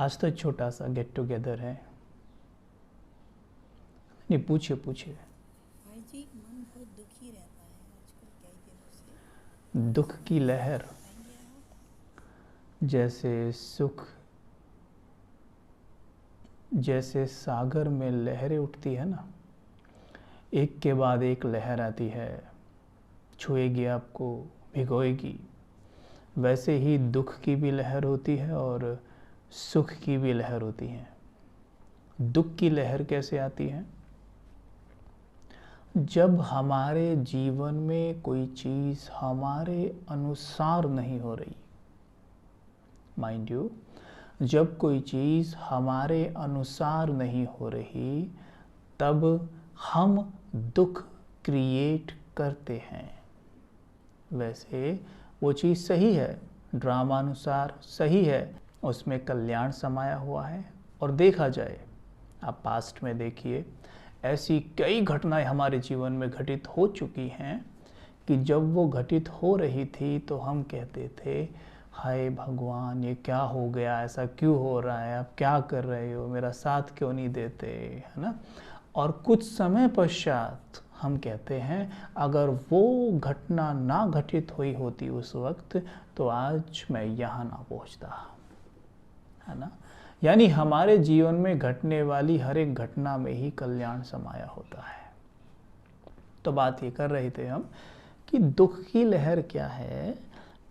आज तो छोटा सा गेट टुगेदर है। नहीं, पूछिए पूछिए। भाई जी, मन बहुत दुखी रहता है आजकल कई दिनों से। दुख थोड़ा की मेरे को लहर, बताएंगे आप? जैसे सुख, जैसे सागर में लहरें उठती है ना, एक के बाद एक लहर आती है, छुएगी आपको, भिगोएगी। वैसे ही दुख की भी लहर होती है और सुख की भी लहर होती है। दुख की लहर कैसे आती है? जब हमारे जीवन में कोई चीज़ हमारे अनुसार नहीं हो रही। माइंड यू, जब कोई चीज़ हमारे अनुसार नहीं हो रही, तब हम दुख क्रिएट करते हैं। वैसे वो चीज़ सही है, ड्रामा अनुसार सही है, उसमें कल्याण समाया हुआ है। और देखा जाए, आप पास्ट में देखिए, ऐसी कई घटनाएं हमारे जीवन में घटित हो चुकी हैं कि जब वो घटित हो रही थी तो हम कहते थे, हाय भगवान, ये क्या हो गया, ऐसा क्यों हो रहा है, आप क्या कर रहे हो, मेरा साथ क्यों नहीं देते, है ना। और कुछ समय पश्चात हम कहते हैं, अगर वो घटना ना घटित हुई होती उस वक्त, तो आज मैं यहाँ ना पहुँचता, है ना। यानी हमारे जीवन में घटने वाली हर एक घटना में ही कल्याण समाया होता है। तो बात ये कर रहे थे हम कि दुख की लहर क्या है,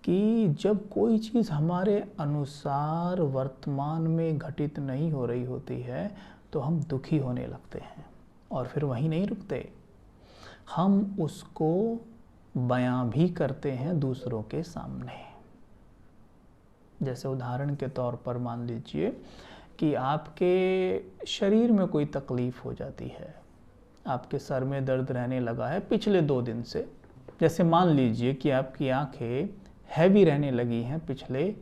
कि जब कोई चीज़ हमारे अनुसार वर्तमान में घटित नहीं हो रही होती है, तो हम दुखी होने लगते हैं। और फिर वहीं नहीं रुकते, हम उसको बयां भी करते हैं दूसरों के सामने। जैसे उदाहरण के तौर पर मान लीजिए कि आपके शरीर में कोई तकलीफ़ हो जाती है, आपके सर में दर्द रहने लगा है पिछले 2 दिन से। जैसे मान लीजिए कि आपकी आंखें हैवी रहने लगी हैं पिछले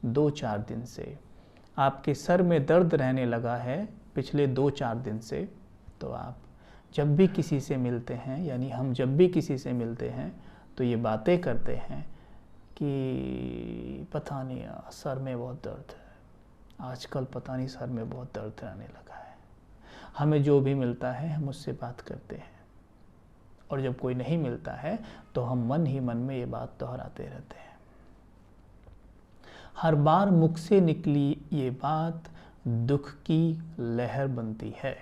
2-4 दिन से, आपके सर में दर्द रहने लगा है पिछले 2-4 दिन से। तो आप जब भी किसी से मिलते हैं, यानी हम जब भी किसी से मिलते हैं, तो ये बातें करते हैं कि पता नहीं सर में बहुत दर्द है, आजकल पता नहीं सर में बहुत दर्द रहने लगा है। हमें जो भी मिलता है हम उससे बात करते हैं, और जब कोई नहीं मिलता है तो हम मन ही मन में ये बात दोहराते रहते हैं। हर बार मुख से निकली ये बात दुख की लहर बनती है।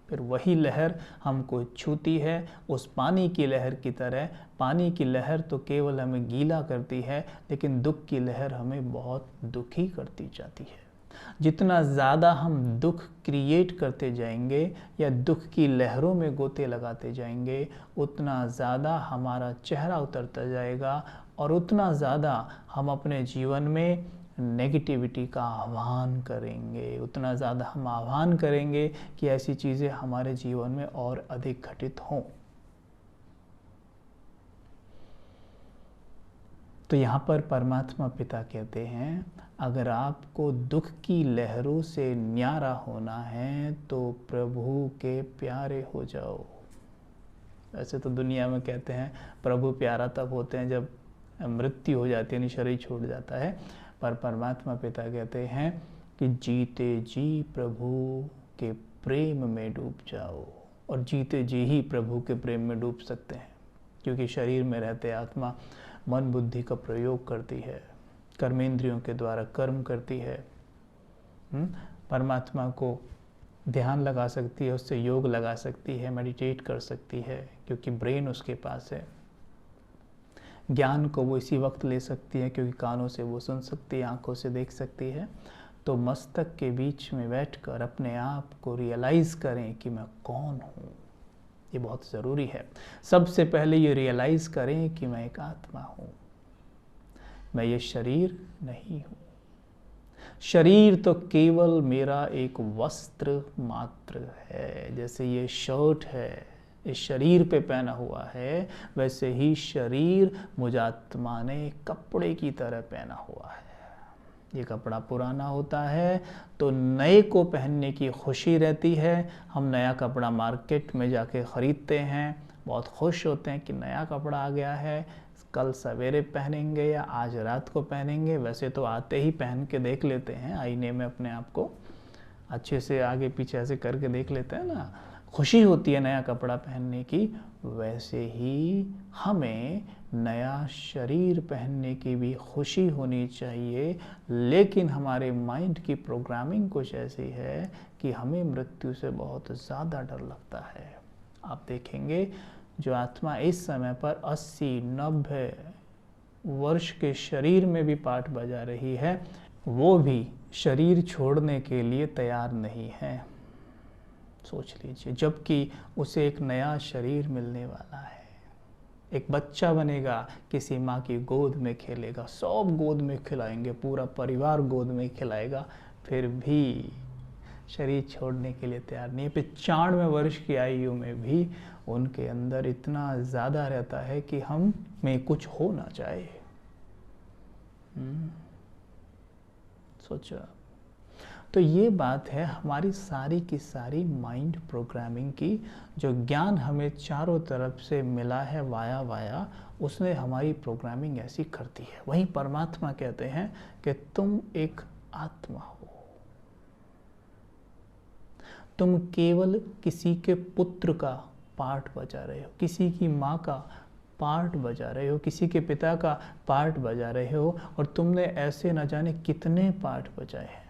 फिर वही लहर हमको छूती है, उस पानी की लहर की तरह। पानी की लहर तो केवल हमें गीला करती है, लेकिन दुख की लहर हमें बहुत दुखी करती जाती है। जितना ज़्यादा हम दुख क्रिएट करते जाएंगे या दुख की लहरों में गोते लगाते जाएंगे, उतना ज़्यादा हमारा चेहरा उतरता जाएगा, और उतना ज़्यादा हम अपने जीवन में नेगेटिविटी का आह्वान करेंगे, उतना ज़्यादा हम आह्वान करेंगे कि ऐसी चीज़ें हमारे जीवन में और अधिक घटित हों। तो यहाँ पर परमात्मा पिता कहते हैं, अगर आपको दुख की लहरों से न्यारा होना है तो प्रभु के प्यारे हो जाओ। वैसे तो दुनिया में कहते हैं प्रभु प्यारा तब होते हैं जब मृत्यु हो जाती है, यानी शरीर छूट जाता है। पर परमात्मा पिता कहते हैं कि जीते जी प्रभु के प्रेम में डूब जाओ। और जीते जी ही प्रभु के प्रेम में डूब सकते हैं, क्योंकि शरीर में रहते आत्मा मन बुद्धि का प्रयोग करती है, कर्मेंद्रियों के द्वारा कर्म करती है, परमात्मा को ध्यान लगा सकती है, उससे योग लगा सकती है, मेडिटेट कर सकती है, क्योंकि ब्रेन उसके पास है। ज्ञान को वो इसी वक्त ले सकती है, क्योंकि कानों से वो सुन सकती है, आंखों से देख सकती है। तो मस्तक के बीच में बैठकर अपने आप को रियलाइज़ करें कि मैं कौन हूँ। ये बहुत ज़रूरी है। सबसे पहले ये रियलाइज़ करें कि मैं एक आत्मा हूँ, मैं ये शरीर नहीं हूँ। शरीर तो केवल मेरा एक वस्त्र मात्र है। जैसे ये शर्ट है, इस शरीर पे पहना हुआ है, वैसे ही शरीर मुझ आत्मा ने कपड़े की तरह पहना हुआ है। ये कपड़ा पुराना होता है तो नए को पहनने की खुशी रहती है। हम नया कपड़ा मार्केट में जाके ख़रीदते हैं, बहुत खुश होते हैं कि नया कपड़ा आ गया है, कल सवेरे पहनेंगे या आज रात को पहनेंगे। वैसे तो आते ही पहन के देख लेते हैं, आईने में अपने आप को अच्छे से आगे पीछे ऐसे करके देख लेते हैं ना, खुशी होती है नया कपड़ा पहनने की। वैसे ही हमें नया शरीर पहनने की भी खुशी होनी चाहिए, लेकिन हमारे माइंड की प्रोग्रामिंग कुछ ऐसी है कि हमें मृत्यु से बहुत ज़्यादा डर लगता है। आप देखेंगे जो आत्मा इस समय पर 80-90 वर्ष के शरीर में भी पाठ बजा रही है, वो भी शरीर छोड़ने के लिए तैयार नहीं है। सोच लीजिए, जबकि उसे एक नया शरीर मिलने वाला है, एक बच्चा बनेगा, किसी माँ की गोद में खेलेगा, सब गोद में खिलाएंगे, पूरा परिवार गोद में खिलाएगा, फिर भी शरीर छोड़ने के लिए तैयार नहीं है। 95 वर्ष की आयु में भी उनके अंदर इतना ज़्यादा रहता है कि हम में कुछ हो ना जाए। सोचो। तो ये बात है हमारी सारी की सारी माइंड प्रोग्रामिंग की। जो ज्ञान हमें चारों तरफ से मिला है वाया, उसने हमारी प्रोग्रामिंग ऐसी कर दी है। वहीं परमात्मा कहते हैं कि तुम एक आत्मा हो, तुम केवल किसी के पुत्र का पार्ट बजा रहे हो, किसी की माँ का पार्ट बजा रहे हो, किसी के पिता का पार्ट बजा रहे हो, और तुमने ऐसे न जाने कितने पार्ट बजाए हैं।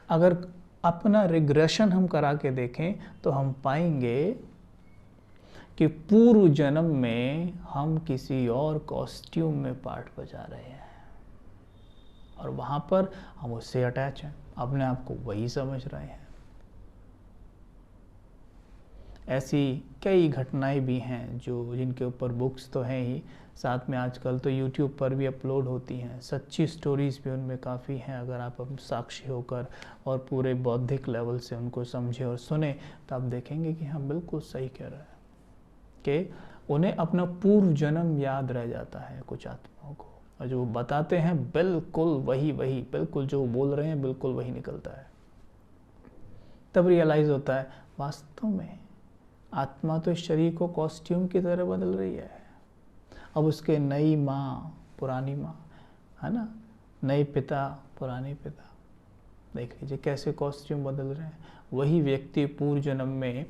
अगर अपना रिग्रेशन हम करा के देखें तो हम पाएंगे कि पूर्व जन्म में हम किसी और कॉस्ट्यूम में पार्ट बजा रहे हैं, और वहां पर हम उससे अटैच हैं, अपने आप को वही समझ रहे हैं। ऐसी कई घटनाएं भी हैं जिनके ऊपर बुक्स तो हैं ही, साथ में आजकल तो YouTube पर भी अपलोड होती हैं, सच्ची स्टोरीज भी उनमें काफ़ी हैं। अगर आप साक्षी होकर और पूरे बौद्धिक लेवल से उनको समझें और सुने तो आप देखेंगे कि हाँ, बिल्कुल सही कह रहा है कि उन्हें अपना पूर्व जन्म याद रह जाता है कुछ आत्माओं को, और जो बताते हैं बिल्कुल वही बिल्कुल जो बोल रहे हैं बिल्कुल वही निकलता है। तब रियलाइज़ होता है वास्तव में आत्मा तो इस शरीर को कॉस्ट्यूम की तरह बदल रही है। अब उसके नई माँ पुरानी माँ, है ना, नए पिता पुराने पिता, देख लीजिए कैसे कॉस्ट्यूम बदल रहे हैं। वही व्यक्ति पूर्व जन्म में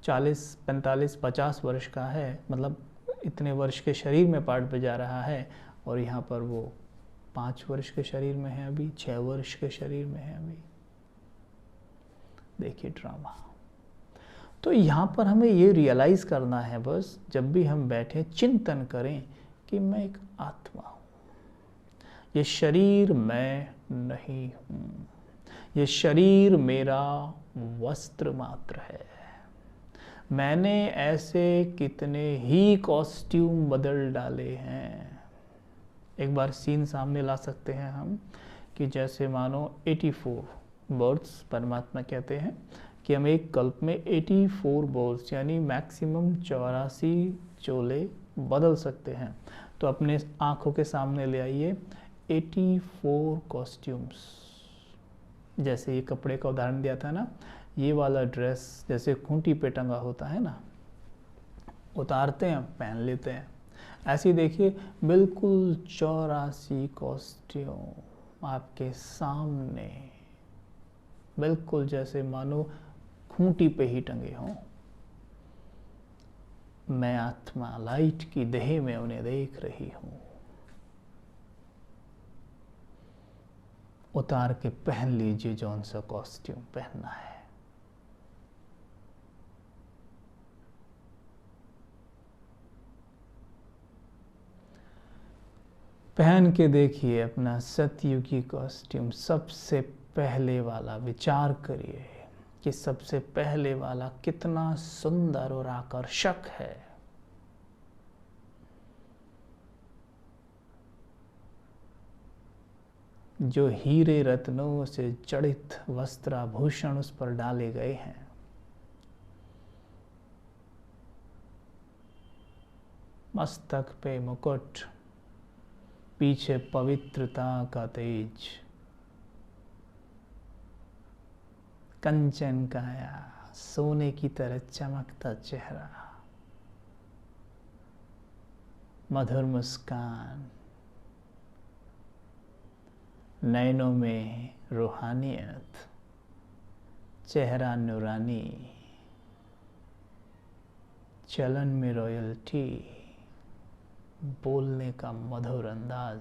40, 45, 50 वर्ष का है, मतलब इतने वर्ष के शरीर में पार्ट बजा रहा है, और यहाँ पर वो 5 वर्ष के शरीर में है अभी, 6 वर्ष के शरीर में है अभी। देखिए ड्रामा। तो यहाँ पर हमें ये रियलाइज़ करना है, बस जब भी हम बैठे चिंतन करें कि मैं एक आत्मा हूँ, ये शरीर मैं नहीं हूँ, ये शरीर मेरा वस्त्र मात्र है। मैंने ऐसे कितने ही कॉस्ट्यूम बदल डाले हैं। एक बार सीन सामने ला सकते हैं हम कि जैसे मानो 84 बर्ड्स, परमात्मा कहते हैं कि हम एक कल्प में 84 बर्ड्स यानी मैक्सिमम 84 चोले बदल सकते हैं। तो अपने आँखों के सामने ले आइए 84 कॉस्ट्यूम्स। जैसे ये कपड़े का उदाहरण दिया था ना, ये वाला ड्रेस जैसे खूंटी पे टंगा होता है ना, उतारते हैं पहन लेते हैं। ऐसे ही देखिए बिल्कुल 84 कॉस्ट्यूम आपके सामने, बिल्कुल जैसे मानो खूंटी पे ही टंगे हों। मैं आत्मा लाइट की देह में उन्हें देख रही हूँ। उतार के पहन लीजिए जौन सा कॉस्ट्यूम पहनना है। पहन के देखिए अपना सतयुगी कॉस्ट्यूम, सबसे पहले वाला। विचार करिए कि सबसे पहले वाला कितना सुंदर और आकर्षक है। जो हीरे रत्नों से जड़ित वस्त्राभूषण उस पर डाले गए हैं। मस्तक पे मुकुट, पीछे पवित्रता का तेज, कंचन काया, सोने की तरह चमकता चेहरा। मधुर मुस्कान, नैनों में रूहानियत, चेहरा नूरानी, चलन में रॉयल्टी, बोलने का मधुर अंदाज,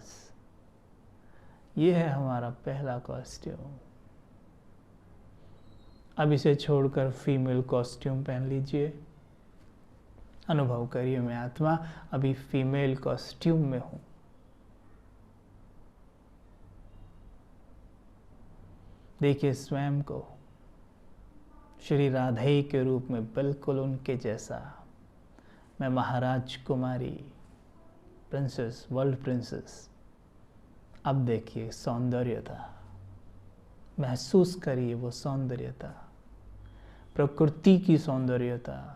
ये है हमारा पहला कॉस्ट्यूम। अब इसे छोड़कर फीमेल कॉस्ट्यूम पहन लीजिए। अनुभव करिए, मैं आत्मा अभी फीमेल कॉस्ट्यूम में हूं। देखिए स्वयं को श्री राधे के रूप में, बिल्कुल उनके जैसा। मैं महाराज कुमारी, प्रिंसेस, वर्ल्ड प्रिंसेस। अब देखिए सौंदर्यता, महसूस करिए वो सौंदर्यता, प्रकृति की सौंदर्यता,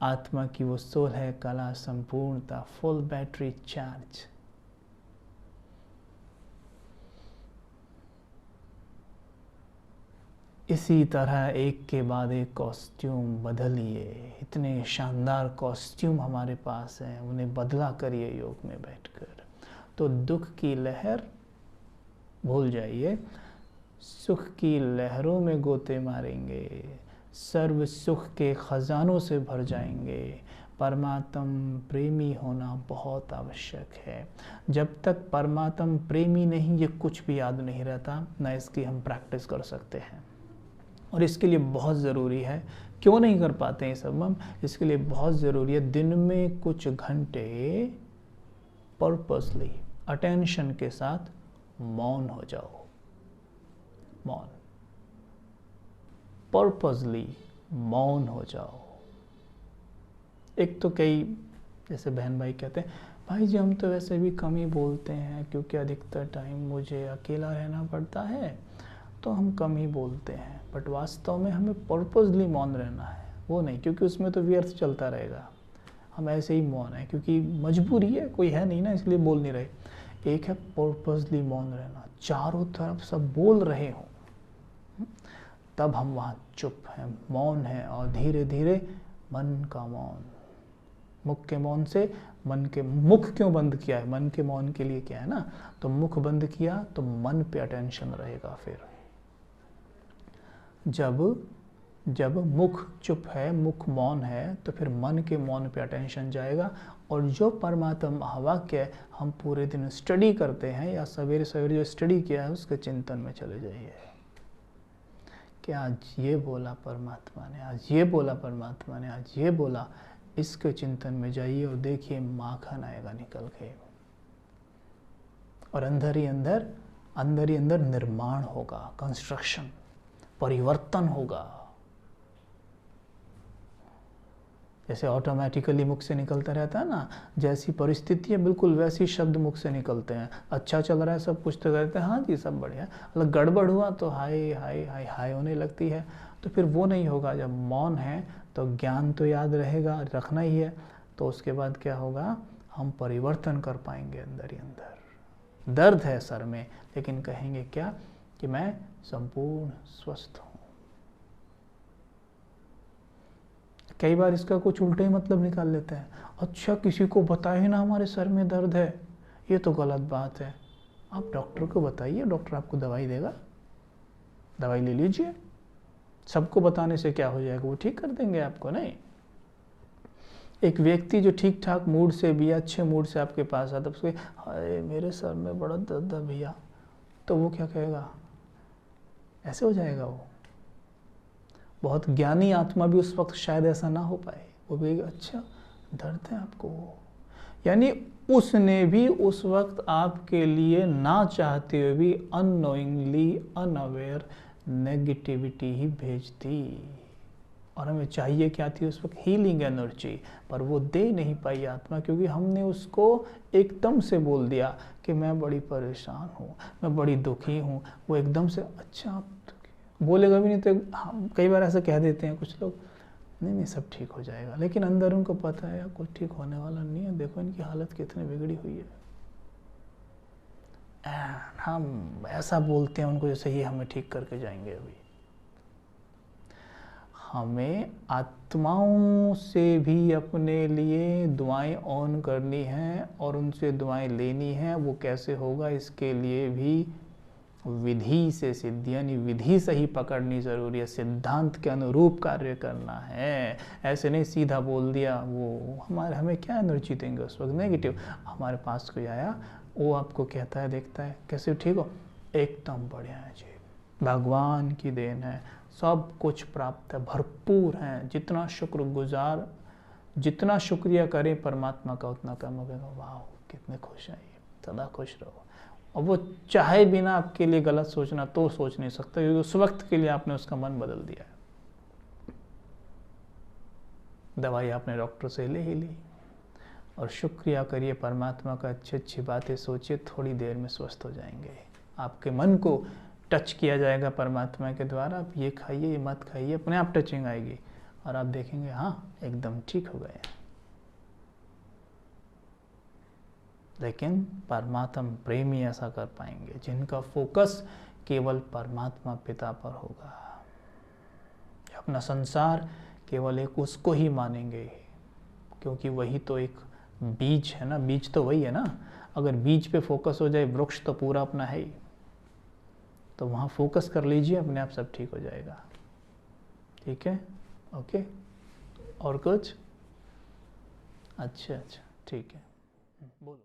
आत्मा की वो 16 कला संपूर्णता, फुल बैटरी चार्ज। इसी तरह एक के बाद एक कॉस्ट्यूम बदलिए। इतने शानदार कॉस्ट्यूम हमारे पास हैं, उन्हें बदला करिए योग में बैठकर। तो दुख की लहर भूल जाइए, सुख की लहरों में गोते मारेंगे, सर्व सुख के खजानों से भर जाएंगे। परमात्म प्रेमी होना बहुत आवश्यक है। जब तक परमात्म प्रेमी नहीं, ये कुछ भी याद नहीं रहता, ना इसकी हम प्रैक्टिस कर सकते हैं। और इसके लिए बहुत ज़रूरी है, क्यों नहीं कर पाते हैं सब हम, इसके लिए बहुत ज़रूरी है दिन में कुछ घंटे पर्पसली अटेंशन के साथ मौन हो जाओ। मौन, पर्पसली मौन हो जाओ। एक तो कई जैसे बहन भाई कहते हैं, भाई जी हम तो वैसे भी कम ही बोलते हैं क्योंकि अधिकतर टाइम मुझे अकेला रहना पड़ता है, तो हम कम ही बोलते हैं। बट वास्तव में हमें पर्पसली मौन रहना है, वो नहीं क्योंकि उसमें तो व्यर्थ चलता रहेगा। हम ऐसे ही मौन है क्योंकि मजबूरी है, कोई है नहीं ना, इसलिए बोल नहीं रहे। एक है पर्पसली मौन रहना, चारों तरफ सब बोल रहे हो तब हम वहाँ चुप हैं, मौन है, और धीरे धीरे मन का मौन। मुख के मौन से मन के, मुख क्यों बंद किया है, मन के मौन के लिए क्या है ना, तो मुख बंद किया तो मन पे अटेंशन रहेगा। फिर जब मुख चुप है, मुख मौन है, तो फिर मन के मौन पे अटेंशन जाएगा। और जो परमात्मा वाक्य हम पूरे दिन स्टडी करते हैं या सवेरे सवेरे जो स्टडी किया है उसके चिंतन में चले जाइए कि आज ये बोला परमात्मा ने, आज ये बोला परमात्मा ने, आज ये बोला। इसके चिंतन में जाइए और देखिए माखन आएगा निकल के, और अंदर ही अंदर निर्माण होगा, कंस्ट्रक्शन, परिवर्तन होगा। जैसे ऑटोमेटिकली मुख से निकलता रहता है ना, जैसी परिस्थिति है बिल्कुल वैसी शब्द मुख से निकलते हैं। अच्छा चल रहा है सब कुछ तो कहते हैं हाँ जी सब बढ़िया, मतलब गड़बड़ हुआ तो हाय हाय हाय हाय होने लगती है। तो फिर वो नहीं होगा। जब मौन है तो ज्ञान तो याद रहेगा, रखना ही है, तो उसके बाद क्या होगा, हम परिवर्तन कर पाएंगे अंदर ही अंदर। दर्द है सर में, लेकिन कहेंगे क्या कि मैं संपूर्ण स्वस्थ हूँ। कई बार इसका कुछ उल्टा ही मतलब निकाल लेते हैं, अच्छा किसी को बताए ना हमारे सर में दर्द है, ये तो गलत बात है। आप डॉक्टर को बताइए, डॉक्टर आपको दवाई देगा, दवाई ले लीजिए। सबको बताने से क्या हो जाएगा, वो ठीक कर देंगे आपको नहीं। एक व्यक्ति जो ठीक ठाक मूड से भी, अच्छे मूड से आपके पास आता, उसके हाय मेरे सर में बड़ा दर्द है भैया, तो वो क्या कहेगा, ऐसे हो जाएगा। वो बहुत ज्ञानी आत्मा भी उस वक्त शायद ऐसा ना हो पाए, वो भी अच्छा दर्द है आपको, यानी उसने भी उस वक्त आपके लिए ना चाहते हुए भी अननोइंगली, अनअवेयर नेगेटिविटी ही भेज दी। और हमें चाहिए क्या थी उस वक्त, हीलिंग एनर्जी, पर वो दे नहीं पाई आत्मा, क्योंकि हमने उसको एकदम से बोल दिया कि मैं बड़ी परेशान हूँ, मैं बड़ी दुखी हूँ। वो एकदम से अच्छा बोलेगा भी नहीं, तो हम कई बार ऐसा कह देते हैं कुछ लोग, नहीं सब ठीक हो जाएगा, लेकिन अंदर उनको पता है कुछ ठीक होने वाला नहीं है, देखो इनकी हालत कितनी बिगड़ी हुई है। हम ऐसा बोलते हैं उनको जैसे ये हमें ठीक करके जाएंगे। अभी हमें आत्माओं से भी अपने लिए दुआएं ऑन करनी हैं और उनसे दुआएं लेनी हैं। वो कैसे होगा, इसके लिए भी विधि से सिद्धि, यानी विधि से ही पकड़नी ज़रूरी है, सिद्धांत के अनुरूप कार्य करना है। ऐसे नहीं सीधा बोल दिया, वो हमें क्या एनर्जी देंगे उस वक्त, नेगेटिव। हमारे पास कोई आया, वो आपको कहता है, देखता है कैसे ठीक हो, एकदम बढ़िया है जी, भगवान की देन है, सब कुछ प्राप्त है, भरपूर हैं, जितना शुक्रगुजार, जितना शुक्रिया करें परमात्मा का उतना कम होगा। वाह कितने खुश हैं ये, सदा खुश रहो। और वो चाहे बिना आपके लिए गलत सोचना तो सोच नहीं सकता, क्योंकि उस वक्त के लिए आपने उसका मन बदल दिया है। दवाई आपने डॉक्टर से ले ही ली, और शुक्रिया करिए परमात्मा का, अच्छी अच्छी बातें सोचिए, थोड़ी देर में स्वस्थ हो जाएंगे। आपके मन को टच किया जाएगा परमात्मा के द्वारा, आप ये खाइए ये मत खाइए, अपने आप टचिंग आएगी और आप देखेंगे हाँ एकदम ठीक हो गए। लेकिन परमात्मा प्रेमी ऐसा कर पाएंगे जिनका फोकस केवल परमात्मा पिता पर होगा, अपना संसार केवल एक उसको ही मानेंगे, क्योंकि वही तो एक बीज है ना, बीज तो वही है ना। अगर बीज पे फोकस हो जाए, वृक्ष तो पूरा अपना है ही, तो वहाँ फोकस कर लीजिए, अपने आप सब ठीक हो जाएगा। ठीक है, ओके, और कुछ? अच्छा ठीक है, बोलो।